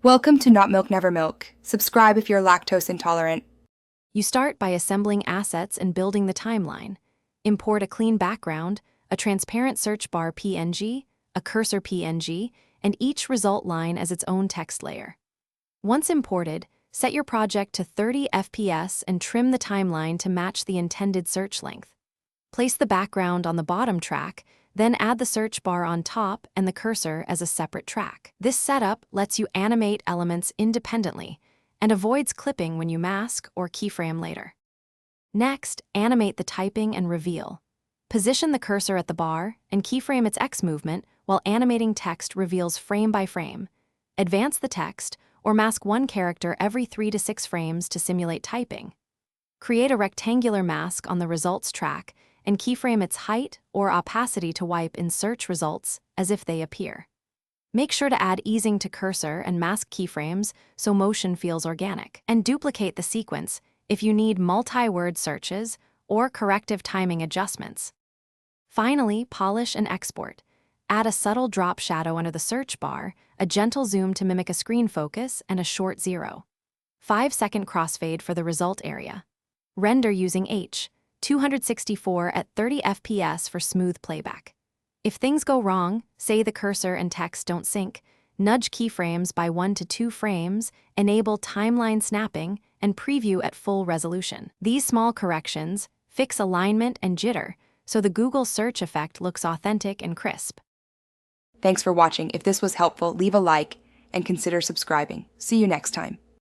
Welcome to Not Milk Never Milk. Subscribe if you're lactose intolerant. You start by assembling assets and building the timeline. Import a clean background, a transparent search bar PNG, a cursor PNG, and each result line as its own text layer. Once imported, set your project to 30 FPS and trim the timeline to match the intended search length. Place the background on the bottom track, then add the search bar on top and the cursor as a separate track. This setup lets you animate elements independently and avoids clipping when you mask or keyframe later. Next, animate the typing and reveal. Position the cursor at the bar and keyframe its X movement while animating text reveals frame by frame. Advance the text or mask one character every 3 to 6 frames to simulate typing. Create a rectangular mask on the results track and keyframe its height or opacity to wipe in search results as if they appear. Make sure to add easing to cursor and mask keyframes so motion feels organic. And duplicate the sequence if you need multi-word searches or corrective timing adjustments. Finally, polish and export. Add a subtle drop shadow under the search bar, a gentle zoom to mimic a screen focus, and a short 0. 5-second crossfade for the result area. Render using H.264 at 30 FPS for smooth playback. If things go wrong, say the cursor and text don't sync, nudge keyframes by 1 to 2 frames, enable timeline snapping, and preview at full resolution. These small corrections fix alignment and jitter, so the Google search effect looks authentic and crisp. Thanks for watching. If this was helpful, leave a like and consider subscribing. See you next time.